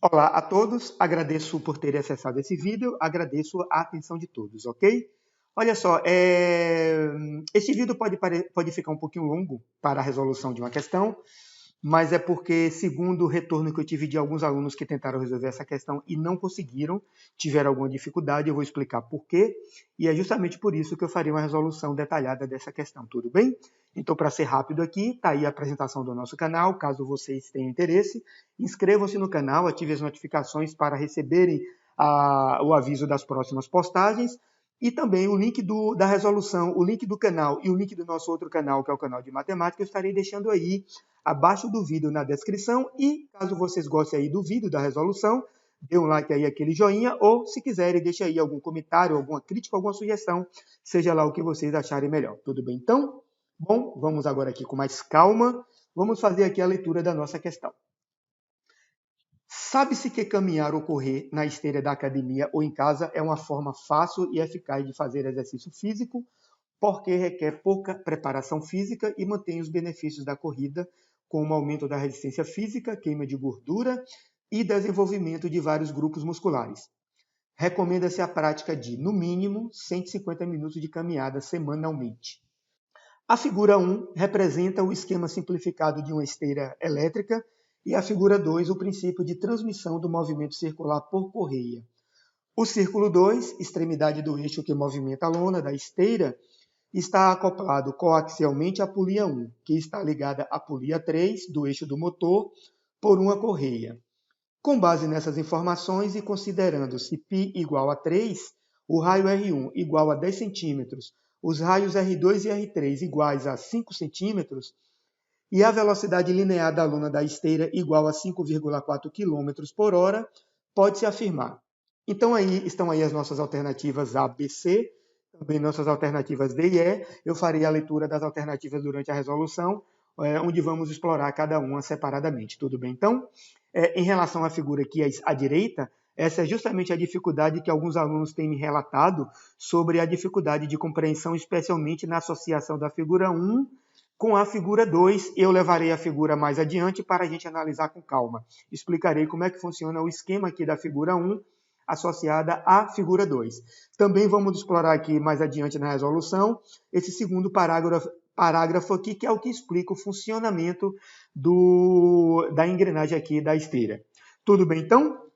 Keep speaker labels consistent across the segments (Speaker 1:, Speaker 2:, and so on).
Speaker 1: Olá a todos, agradeço por terem acessado esse vídeo, agradeço a atenção de todos, ok? Olha só, este vídeo pode ficar um pouquinho longo para a resolução de uma questão, mas é porque, segundo o retorno que eu tive de alguns alunos que tentaram resolver essa questão e não conseguiram, tiveram alguma dificuldade, eu vou explicar por quê, e é justamente por isso que eu farei uma resolução detalhada dessa questão, tudo bem? Então, para ser rápido aqui, está aí a apresentação do nosso canal, caso vocês tenham interesse, inscrevam-se no canal, ativem as notificações para receberem o aviso das próximas postagens, e também o link da resolução, o link do canal e o link do nosso outro canal, que é o canal de matemática, eu estarei deixando aí abaixo do vídeo na descrição. E caso vocês gostem aí do vídeo da resolução, dê um like aí, aquele joinha, ou se quiserem, deixe aí algum comentário, alguma crítica, alguma sugestão, seja lá o que vocês acharem melhor. Tudo bem então? Bom, vamos agora aqui com mais calma, vamos fazer aqui a leitura da nossa questão. Sabe-se que caminhar ou correr na esteira da academia ou em casa é uma forma fácil e eficaz de fazer exercício físico, porque requer pouca preparação física e mantém os benefícios da corrida, como aumento da resistência física, queima de gordura e desenvolvimento de vários grupos musculares. Recomenda-se a prática de, no mínimo, 150 minutos de caminhada semanalmente. A figura 1 representa o esquema simplificado de uma esteira elétrica e a figura 2 o princípio de transmissão do movimento circular por correia. O círculo 2, extremidade do eixo que movimenta a lona da esteira, está acoplado coaxialmente à polia 1, que está ligada à polia 3 do eixo do motor por uma correia. Com base nessas informações e considerando-se π igual a 3, o raio R1 igual a 10 cm, os raios R2 e R3 iguais a 5 cm e a velocidade linear da lona da esteira igual a 5,4 km por hora, pode-se afirmar. Então, estão aí as nossas alternativas A, B, C, também nossas alternativas D e E. Eu farei a leitura das alternativas durante a resolução, onde vamos explorar cada uma separadamente. Tudo bem, então? Em relação à figura aqui à direita, essa é justamente a dificuldade que alguns alunos têm me relatado sobre a dificuldade de compreensão, especialmente na associação da figura 1 com a figura 2. Eu levarei a figura mais adiante para a gente analisar com calma. Explicarei como é que funciona o esquema aqui da figura 1 associada à figura 2. Também vamos explorar aqui mais adiante na resolução esse segundo parágrafo aqui, que é o que explica o funcionamento da engrenagem aqui da esteira. Tudo bem, então?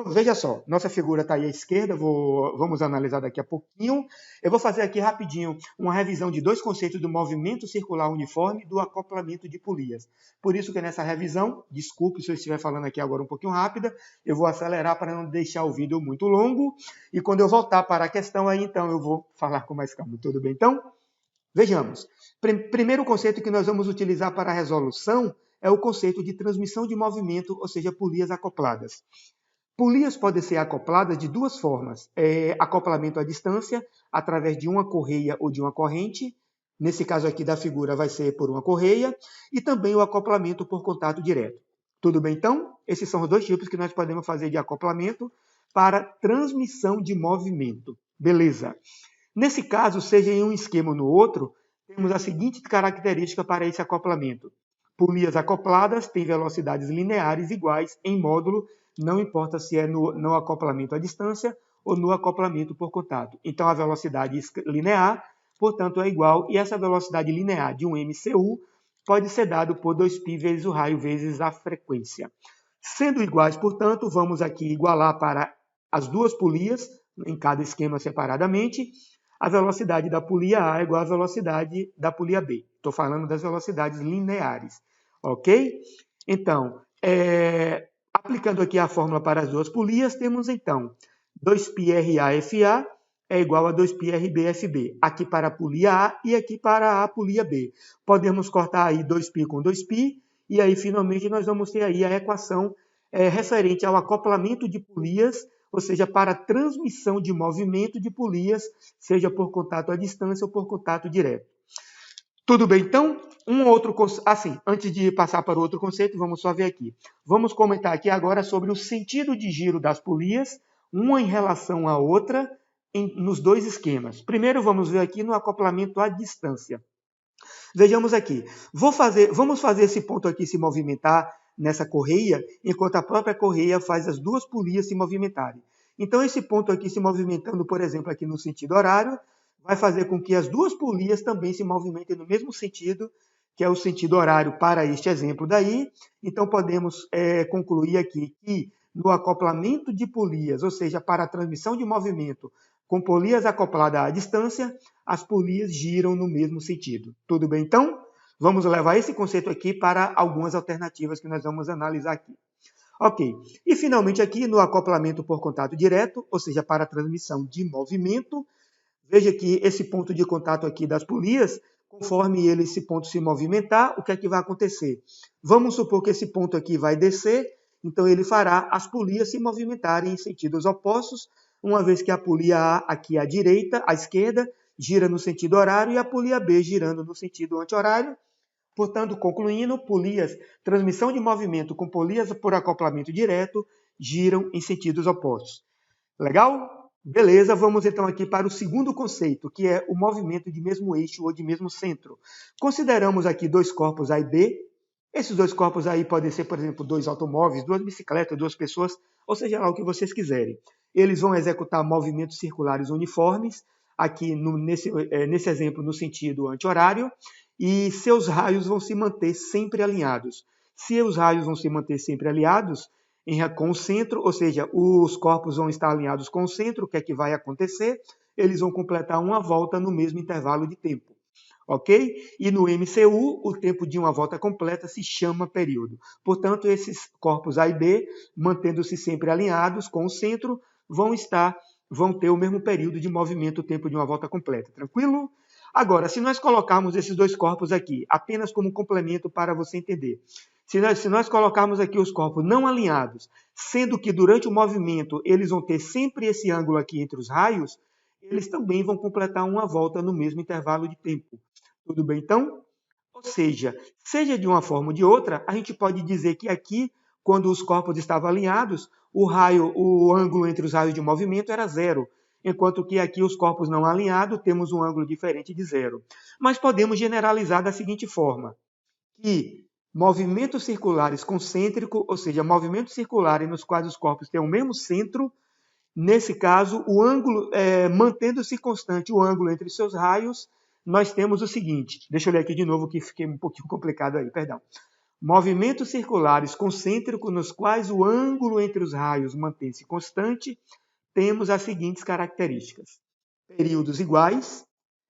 Speaker 1: Veja só, nossa figura está aí à esquerda, vamos analisar daqui a pouquinho. Eu vou fazer aqui rapidinho uma revisão de dois conceitos do movimento circular uniforme e do acoplamento de polias. Por isso que nessa revisão, desculpe se eu estiver falando aqui agora um pouquinho rápida, eu vou acelerar para não deixar o vídeo muito longo, e quando eu voltar para a questão aí, então eu vou falar com mais calma. Tudo bem, então? Vejamos. Primeiro conceito que nós vamos utilizar para a resolução é o conceito de transmissão de movimento, ou seja, polias acopladas. Polias podem ser acopladas de duas formas. Acoplamento à distância, através de uma correia ou de uma corrente. Nesse caso aqui da figura vai ser por uma correia. E também o acoplamento por contato direto. Tudo bem, então? Esses são os dois tipos que nós podemos fazer de acoplamento para transmissão de movimento. Beleza. Nesse caso, seja em um esquema ou no outro, temos a seguinte característica para esse acoplamento. Polias acopladas têm velocidades lineares iguais em módulo, não importa se é no acoplamento à distância ou no acoplamento por contato. Então, a velocidade linear, portanto, é igual, e essa velocidade linear de um MCU pode ser dado por 2π vezes o raio vezes a frequência. Sendo iguais, portanto, vamos aqui igualar para as duas polias, em cada esquema separadamente. A velocidade da polia A é igual à velocidade da polia B. Estou falando das velocidades lineares, ok? Então, aplicando aqui a fórmula para as duas polias, temos então 2πRAFA é igual a 2πRBFB. Aqui para a polia A e aqui para a polia B. Podemos cortar aí 2π com 2π, e aí finalmente nós vamos ter aí a equação referente ao acoplamento de polias, ou seja, para a transmissão de movimento de polias, seja por contato à distância ou por contato direto. Tudo bem, então? Antes de passar para o outro conceito, vamos só ver aqui. Vamos comentar aqui agora sobre o sentido de giro das polias, uma em relação à outra, nos dois esquemas. Primeiro, vamos ver aqui no acoplamento à distância. Vejamos aqui. Vamos fazer esse ponto aqui se movimentar nessa correia, enquanto a própria correia faz as duas polias se movimentarem. Então, esse ponto aqui se movimentando, por exemplo, aqui no sentido horário, vai fazer com que as duas polias também se movimentem no mesmo sentido, que é o sentido horário para este exemplo daí. Então, podemos concluir aqui que no acoplamento de polias, ou seja, para a transmissão de movimento com polias acopladas à distância, as polias giram no mesmo sentido. Tudo bem, então? Vamos levar esse conceito aqui para algumas alternativas que nós vamos analisar aqui. Ok. E, finalmente, aqui no acoplamento por contato direto, ou seja, para a transmissão de movimento, veja que esse ponto de contato aqui das polias, conforme esse ponto se movimentar, o que é que vai acontecer? Vamos supor que esse ponto aqui vai descer, então ele fará as polias se movimentarem em sentidos opostos, uma vez que a polia A aqui à direita, à esquerda, gira no sentido horário e a polia B girando no sentido anti-horário. Portanto, concluindo, polias, transmissão de movimento com polias por acoplamento direto, giram em sentidos opostos. Legal? Beleza, vamos então aqui para o segundo conceito, que é o movimento de mesmo eixo ou de mesmo centro. Consideramos aqui dois corpos A e B. Esses dois corpos aí podem ser, por exemplo, dois automóveis, duas bicicletas, duas pessoas, ou seja lá o que vocês quiserem. Eles vão executar movimentos circulares uniformes, aqui nesse exemplo no sentido anti-horário, e seus raios vão se manter sempre alinhados. Se os raios vão se manter sempre alinhados com o centro, ou seja, os corpos vão estar alinhados com o centro, o que é que vai acontecer? Eles vão completar uma volta no mesmo intervalo de tempo. Ok? E no MCU, o tempo de uma volta completa se chama período. Portanto, esses corpos A e B, mantendo-se sempre alinhados com o centro, vão ter o mesmo período de movimento, o tempo de uma volta completa. Tranquilo? Agora, se nós colocarmos esses dois corpos aqui, apenas como complemento para você entender, se nós colocarmos aqui os corpos não alinhados, sendo que durante o movimento eles vão ter sempre esse ângulo aqui entre os raios, eles também vão completar uma volta no mesmo intervalo de tempo. Tudo bem, então? Ou seja de uma forma ou de outra, a gente pode dizer que aqui, quando os corpos estavam alinhados, o ângulo entre os raios de movimento era zero, enquanto que aqui os corpos não alinhados temos um ângulo diferente de zero. Mas podemos generalizar da seguinte forma, que movimentos circulares concêntricos, ou seja, movimentos circulares nos quais os corpos têm o mesmo centro, nesse caso, o ângulo, mantendo-se constante o ângulo entre seus raios, nós temos o seguinte, deixa eu ler aqui de novo que fiquei um pouquinho complicado aí, perdão. Movimentos circulares concêntricos nos quais o ângulo entre os raios mantém-se constante, temos as seguintes características. Períodos iguais,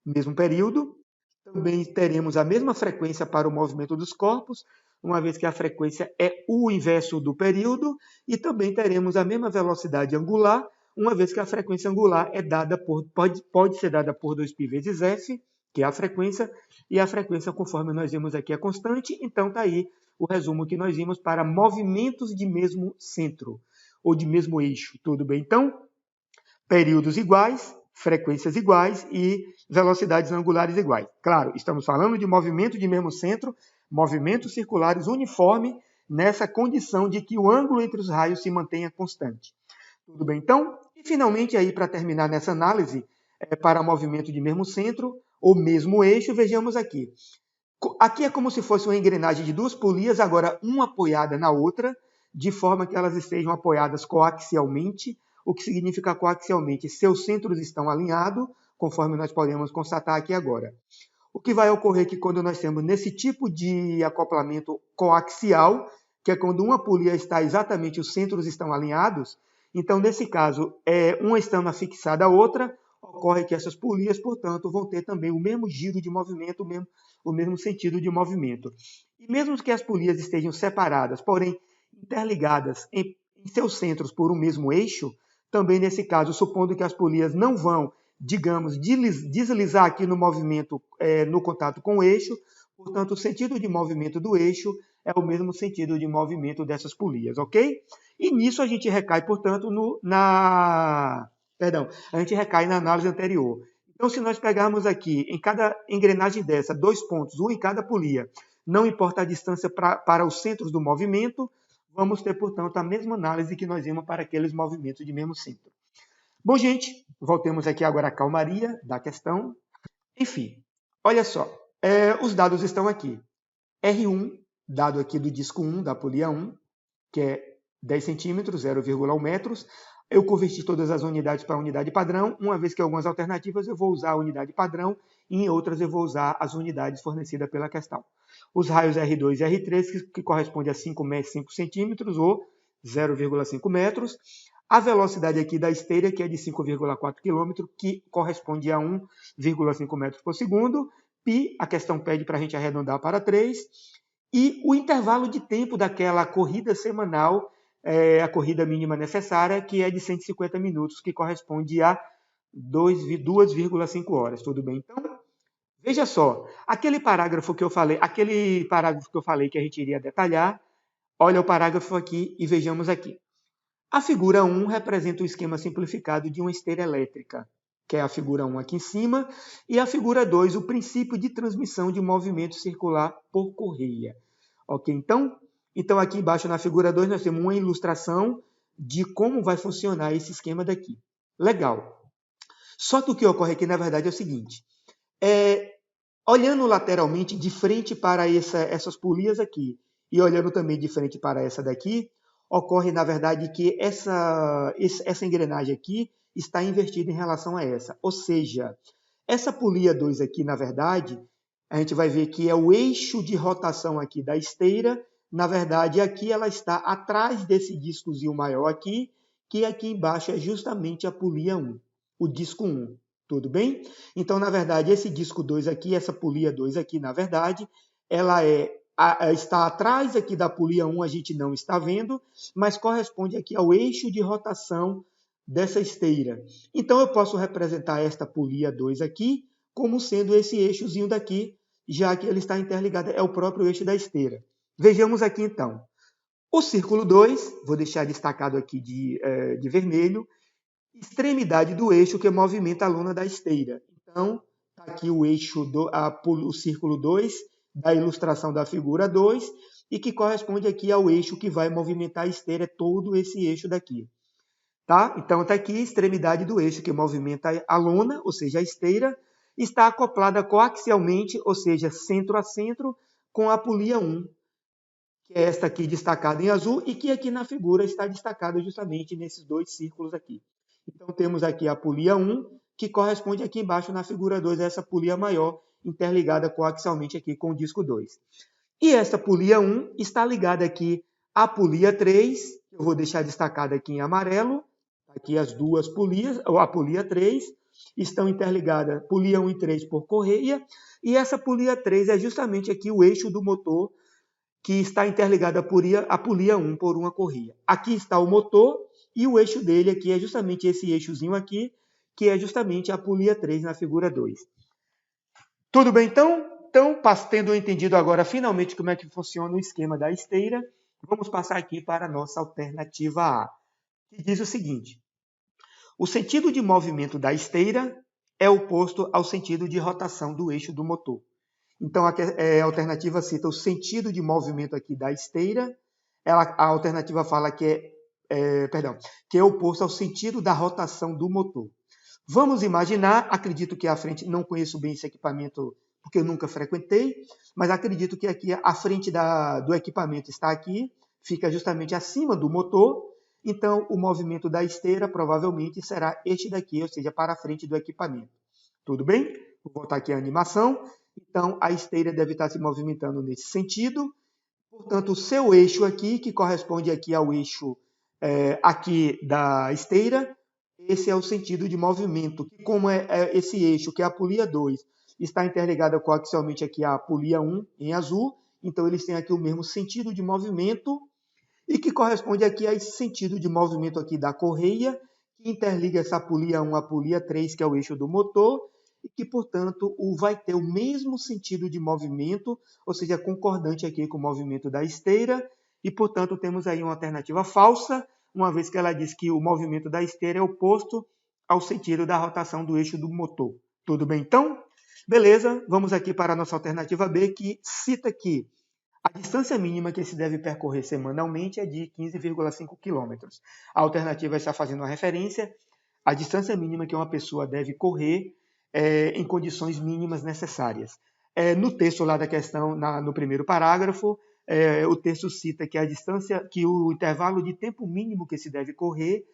Speaker 1: mesmo período. Também teremos a mesma frequência para o movimento dos corpos, uma vez que a frequência é o inverso do período, e também teremos a mesma velocidade angular, uma vez que a frequência angular é dada pode ser dada por 2π vezes f, que é a frequência, e a frequência, conforme nós vimos aqui, é constante. Então, está aí o resumo que nós vimos para movimentos de mesmo centro, ou de mesmo eixo. Tudo bem, então? Períodos iguais, frequências iguais e velocidades angulares iguais. Claro, estamos falando de movimento de mesmo centro, movimentos circulares uniformes, nessa condição de que o ângulo entre os raios se mantenha constante. Tudo bem, então? E, finalmente, aí para terminar nessa análise, para movimento de mesmo centro ou mesmo eixo, vejamos aqui. Aqui é como se fosse uma engrenagem de duas polias, agora uma apoiada na outra, de forma que elas estejam apoiadas coaxialmente. O que significa coaxialmente? Seus centros estão alinhados, conforme nós podemos constatar aqui agora. O que vai ocorrer é que quando nós temos nesse tipo de acoplamento coaxial, que é quando uma polia está exatamente, os centros estão alinhados, então, nesse caso, uma estando afixada à outra, ocorre que essas polias, portanto, vão ter também o mesmo giro de movimento, o mesmo sentido de movimento. E mesmo que as polias estejam separadas, porém interligadas em seus centros por um mesmo eixo, também nesse caso, supondo que as polias não vão, digamos, deslizar aqui no movimento, no contato com o eixo, portanto, o sentido de movimento do eixo é o mesmo sentido de movimento dessas polias, ok? E nisso a gente recai, portanto, a gente recai na análise anterior. Então, se nós pegarmos aqui, em cada engrenagem dessa, 2 pontos, um em cada polia, não importa a distância para os centros do movimento, vamos ter, portanto, a mesma análise que nós vimos para aqueles movimentos de mesmo centro. Bom, gente, voltemos aqui agora à calmaria da questão. Enfim, olha só, os dados estão aqui. R1 dado aqui do disco 1, da polia 1, que é 10 centímetros, 0,1 metros. Eu converti todas as unidades para a unidade padrão, uma vez que em algumas alternativas eu vou usar a unidade padrão e em outras eu vou usar as unidades fornecidas pela questão. Os raios R2 e R3, que corresponde a 5 centímetros ou 0,5 metros. A velocidade aqui da esteira, que é de 5,4 km, que corresponde a 1,5 metros por segundo. Pi, a questão pede para a gente arredondar para 3. E o intervalo de tempo daquela corrida semanal, a corrida mínima necessária, que é de 150 minutos, que corresponde a 2,5 horas. Tudo bem? Então, veja só, aquele parágrafo que eu falei que a gente iria detalhar, olha o parágrafo aqui e vejamos aqui. A figura 1 representa o esquema simplificado de uma esteira elétrica, que é a figura 1 aqui em cima, e a figura 2, o princípio de transmissão de movimento circular por correia. Ok? Então aqui embaixo na figura 2 nós temos uma ilustração de como vai funcionar esse esquema daqui. Legal. Só que o que ocorre aqui, na verdade, é o seguinte. Olhando lateralmente de frente para essas polias aqui e olhando também de frente para essa daqui, ocorre, na verdade, que essa engrenagem aqui está invertida em relação a essa. Ou seja, essa polia 2 aqui, na verdade, a gente vai ver que é o eixo de rotação aqui da esteira. Na verdade, aqui ela está atrás desse discozinho maior aqui, que aqui embaixo é justamente a polia 1, o disco 1. Tudo bem? Então, na verdade, esse disco 2 aqui, essa polia 2 aqui, na verdade, ela está atrás aqui da polia 1, a gente não está vendo, mas corresponde aqui ao eixo de rotação dessa esteira. Então, eu posso representar esta polia 2 aqui como sendo esse eixozinho daqui, já que ele está interligado, é o próprio eixo da esteira. Vejamos aqui, então. O círculo 2, vou deixar destacado aqui de vermelho, extremidade do eixo que movimenta a lona da esteira. Então, está aqui o eixo, o círculo 2 da ilustração da figura 2 e que corresponde aqui ao eixo que vai movimentar a esteira, todo esse eixo daqui. Tá? Então, está aqui a extremidade do eixo que movimenta a lona, ou seja, a esteira, está acoplada coaxialmente, ou seja, centro a centro, com a polia 1, que é esta aqui destacada em azul e que aqui na figura está destacada justamente nesses dois círculos aqui. Então, temos aqui a polia 1, que corresponde aqui embaixo na figura 2 a essa polia maior, interligada coaxialmente aqui com o disco 2. E esta polia 1 está ligada aqui à polia 3, que eu vou deixar destacada aqui em amarelo. Aqui as duas polias, ou a polia 3, estão interligadas, polia 1 e 3 por correia, e essa polia 3 é justamente aqui o eixo do motor, que está interligada à polia 1 por uma correia. Aqui está o motor, e o eixo dele aqui é justamente esse eixozinho aqui, que é justamente a polia 3 na figura 2. Tudo bem, então? Então, tendo entendido agora finalmente como é que funciona o esquema da esteira, vamos passar aqui para a nossa alternativa A, que diz o seguinte: o sentido de movimento da esteira é oposto ao sentido de rotação do eixo do motor. Então, a alternativa cita o sentido de movimento aqui da esteira, a alternativa fala que é oposto ao sentido da rotação do motor. Vamos imaginar, acredito que à frente, não conheço bem esse equipamento porque eu nunca frequentei, mas acredito que aqui a frente do equipamento está aqui, fica justamente acima do motor, então o movimento da esteira provavelmente será este daqui, ou seja, para a frente do equipamento. Tudo bem? Vou voltar aqui a animação. Então a esteira deve estar se movimentando nesse sentido, portanto o seu eixo aqui, que corresponde aqui ao eixo aqui da esteira, esse é o sentido de movimento, que como esse eixo, que é a polia 2, está interligada coaxialmente aqui à polia 1 em azul, então eles têm aqui o mesmo sentido de movimento e que corresponde aqui a esse sentido de movimento aqui da correia, que interliga essa polia 1 à polia 3, que é o eixo do motor, e que, portanto, vai ter o mesmo sentido de movimento, ou seja, concordante aqui com o movimento da esteira, e, portanto, temos aí uma alternativa falsa, uma vez que ela diz que o movimento da esteira é oposto ao sentido da rotação do eixo do motor. Tudo bem, então? Beleza, vamos aqui para a nossa alternativa B, que cita que a distância mínima que se deve percorrer semanalmente é de 15,5 km. A alternativa está fazendo uma referência à distância mínima que uma pessoa deve correr em condições mínimas necessárias. No texto lá da questão, no primeiro parágrafo, o texto cita que a distância, que o intervalo de tempo mínimo que se deve correr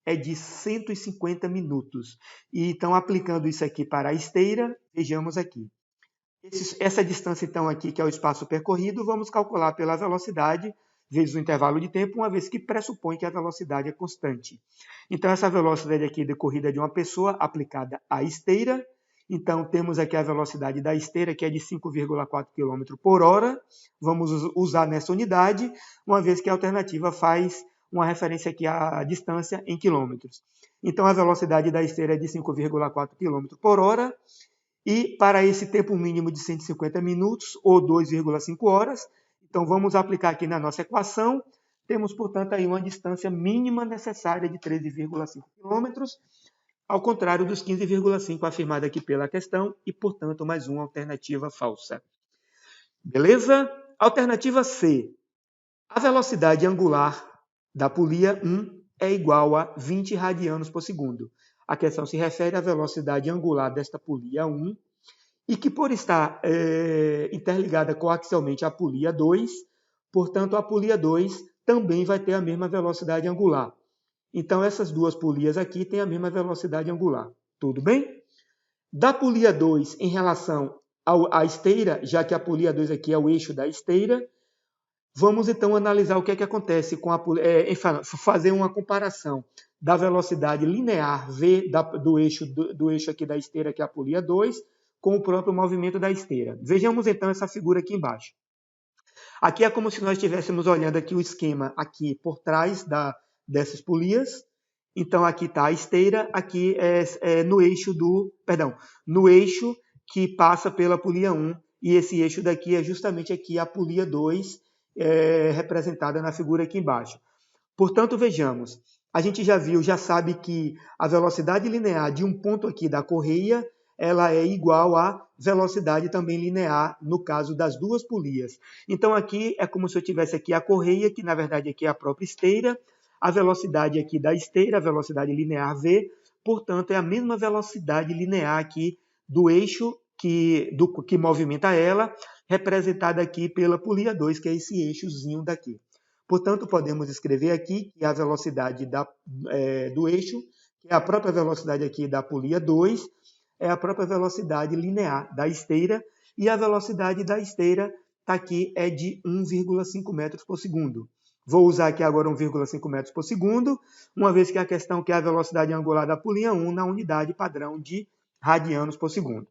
Speaker 1: é de 150 minutos. E então, aplicando isso aqui para a esteira, vejamos aqui. Essa distância, então, aqui, que é o espaço percorrido, vamos calcular pela velocidade vezes o intervalo de tempo, uma vez que pressupõe que a velocidade é constante. Então, essa velocidade aqui de corrida de uma pessoa aplicada à esteira. Então, temos aqui a velocidade da esteira, que é de 5,4 km por hora. Vamos usar nessa unidade, uma vez que a alternativa faz uma referência aqui à distância em quilômetros. Então, a velocidade da esteira é de 5,4 km por hora. E para esse tempo mínimo de 150 minutos, ou 2,5 horas, então vamos aplicar aqui na nossa equação. Temos, portanto, aí uma distância mínima necessária de 13,5 km, ao contrário dos 15,5 afirmado aqui pela questão, e, portanto, mais uma alternativa falsa. Beleza? Alternativa C. A velocidade angular da polia 1 é igual a 20 radianos por segundo. A questão se refere à velocidade angular desta polia 1 e que, por estar interligada coaxialmente à polia 2, portanto, a polia 2 também vai ter a mesma velocidade angular. Então, essas duas polias aqui têm a mesma velocidade angular. Tudo bem? Da polia 2 em relação à esteira, já que a polia 2 aqui é o eixo da esteira, vamos então analisar o que é que acontece com a fazer uma comparação da velocidade linear V do eixo aqui da esteira, que é a polia 2, com o próprio movimento da esteira. Vejamos então essa figura aqui embaixo. Aqui é como se nós estivéssemos olhando aqui o esquema aqui por trás dessas polias. Então aqui está a esteira, aqui no eixo que passa pela polia 1, e esse eixo daqui é justamente aqui a polia 2, representada na figura aqui embaixo. Portanto, vejamos, a gente já sabe que a velocidade linear de um ponto aqui da correia, ela é igual à velocidade também linear no caso das duas polias. Então aqui é como se eu tivesse aqui a correia, que na verdade aqui é a própria esteira, a velocidade aqui da esteira, a velocidade linear V, portanto é a mesma velocidade linear aqui do eixo que movimenta ela, representada aqui pela polia 2, que é esse eixozinho daqui. Portanto, podemos escrever aqui que a velocidade do eixo, que é a própria velocidade aqui da polia 2, é a própria velocidade linear da esteira, e a velocidade da esteira aqui é de 1,5 metros por segundo. Vou usar aqui agora 1,5 metros por segundo, uma vez que a questão que é a velocidade angular da polia 1 na unidade padrão de radianos por segundo.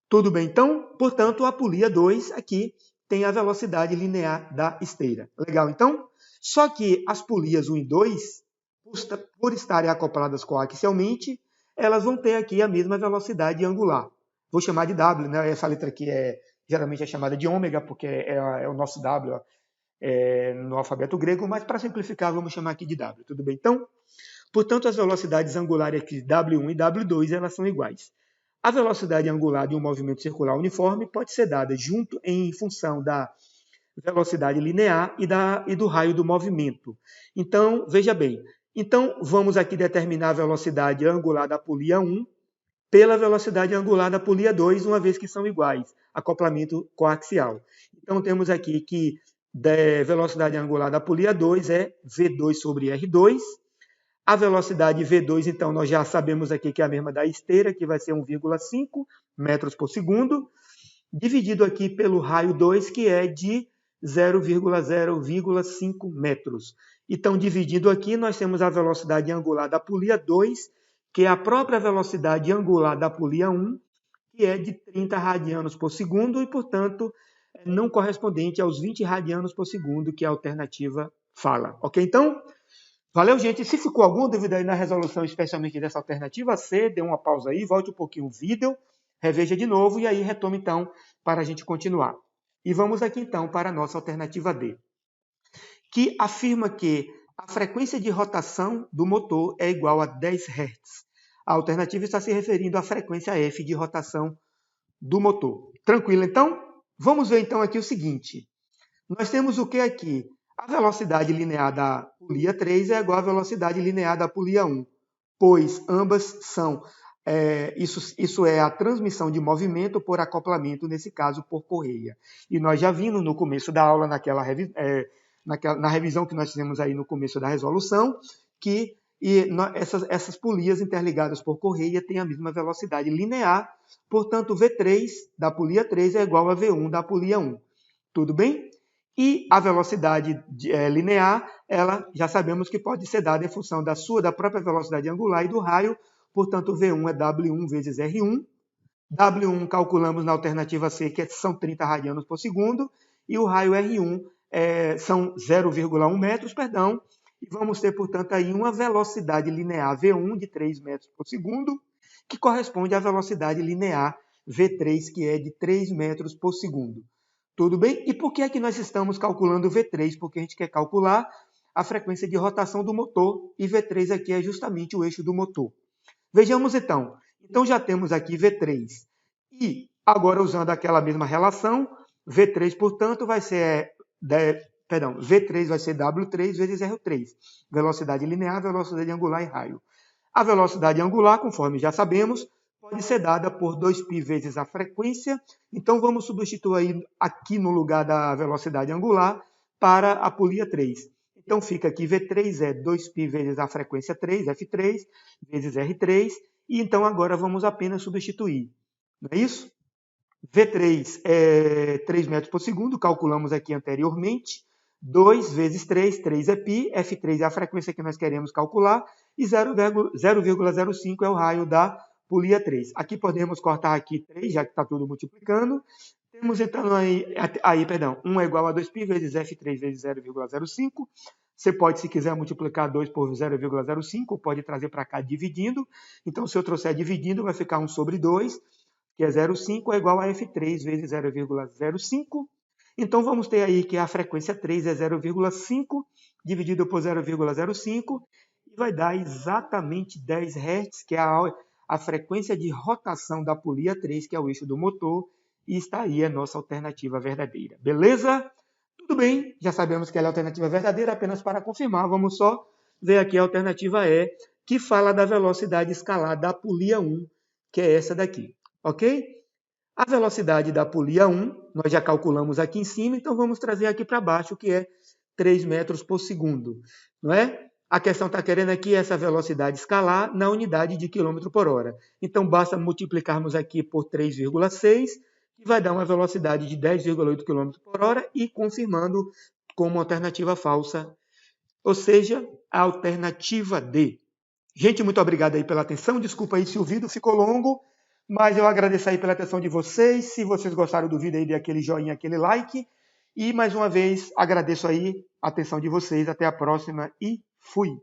Speaker 1: Tudo bem, então? Portanto, a polia 2 aqui tem a velocidade linear da esteira. Legal, então? Só que as polias 1 e 2, por estarem acopladas coaxialmente, elas vão ter aqui a mesma velocidade angular. Vou chamar de W, né? Essa letra aqui geralmente é chamada de ômega, porque é o nosso W no alfabeto grego, mas para simplificar, vamos chamar aqui de W. Tudo bem, então? Portanto, as velocidades angulares aqui, W1 e W2, elas são iguais. A velocidade angular de um movimento circular uniforme pode ser dada em função da velocidade linear e do raio do movimento. Então, veja bem. Então, vamos aqui determinar a velocidade angular da polia 1 pela velocidade angular da polia 2, uma vez que são iguais, acoplamento coaxial. Então, temos aqui que a velocidade angular da polia 2 é V2 sobre R2, a velocidade V2, então, nós já sabemos aqui que é a mesma da esteira, que vai ser 1,5 metros por segundo, dividido aqui pelo raio 2, que é de 0,5 metros. Então, dividindo aqui, nós temos a velocidade angular da polia 2, que é a própria velocidade angular da polia 1, que é de 30 radianos por segundo e, portanto, não correspondente aos 20 radianos por segundo que a alternativa fala. Ok, então? Valeu, gente. Se ficou alguma dúvida aí na resolução, especialmente dessa alternativa C, dê uma pausa aí, volte um pouquinho o vídeo, reveja de novo e aí retome, então, para a gente continuar. E vamos aqui, então, para a nossa alternativa D, que afirma que a frequência de rotação do motor é igual a 10 Hz. A alternativa está se referindo à frequência F de rotação do motor. Tranquilo, então? Vamos ver, então, aqui o seguinte. Nós temos o que aqui? A velocidade linear da polia 3 é igual à velocidade linear da polia 1, pois ambas são Isso é a transmissão de movimento por acoplamento, nesse caso por correia. E nós já vimos no começo da aula, na revisão que nós fizemos aí no começo da resolução, que essas polias interligadas por correia têm a mesma velocidade linear, portanto, V3 da polia 3 é igual a V1 da polia 1. Tudo bem? E a velocidade linear, ela já sabemos que pode ser dada em função da própria velocidade angular e do raio, portanto, V1 é W1 vezes R1. W1 calculamos na alternativa C, que são 30 radianos por segundo, e o raio R1 são 0,1 metros, perdão, e vamos ter, portanto, aí uma velocidade linear V1 de 3 metros por segundo, que corresponde à velocidade linear V3, que é de 3 metros por segundo. Tudo bem? E por que é que nós estamos calculando V3? Porque a gente quer calcular a frequência de rotação do motor, e V3 aqui é justamente o eixo do motor. Vejamos então. Então já temos aqui V3. E agora, usando aquela mesma relação, V3, portanto, vai ser V3 vai ser W3 vezes R3. Velocidade linear, velocidade angular e raio. A velocidade angular, conforme já sabemos, pode ser dada por 2π vezes a frequência. Então, vamos substituir aqui no lugar da velocidade angular para a polia 3. Então, fica aqui V3 é 2π vezes a frequência 3, F3, vezes R3. E então, agora vamos apenas substituir. Não é isso? V3 é 3 metros por segundo, calculamos aqui anteriormente. 2 vezes 3, 3 é π, F3 é a frequência que nós queremos calcular, e 0,05 é o raio da polia 3. Aqui podemos cortar aqui 3, já que está tudo multiplicando. Temos então aí, 1 é igual a 2π vezes F3 vezes 0,05. Você pode, se quiser, multiplicar 2 por 0,05, pode trazer para cá dividindo. Então, se eu trouxer dividindo, vai ficar 1 sobre 2, que é 0,5, é igual a F3 vezes 0,05. Então, vamos ter aí que a frequência 3 é 0,5 dividido por 0,05, e vai dar exatamente 10 Hz, que é a frequência de rotação da polia 3, que é o eixo do motor, e está aí a nossa alternativa verdadeira. Beleza? Tudo bem, já sabemos que ela é a alternativa verdadeira, apenas para confirmar, vamos só ver aqui a alternativa E, que fala da velocidade escalar da polia 1, que é essa daqui, ok? A velocidade da polia 1, nós já calculamos aqui em cima, então vamos trazer aqui para baixo, que é 3 metros por segundo, não é? A questão está querendo aqui essa velocidade escalar na unidade de quilômetro por hora. Então, basta multiplicarmos aqui por 3,6, que vai dar uma velocidade de 10,8 km por hora, e confirmando como alternativa falsa, ou seja, a alternativa D. Gente, muito obrigado aí pela atenção. Desculpa aí se o vídeo ficou longo, mas eu agradeço aí pela atenção de vocês. Se vocês gostaram do vídeo aí, dê aquele joinha, aquele like. E, mais uma vez, agradeço aí a atenção de vocês. Até a próxima e fui!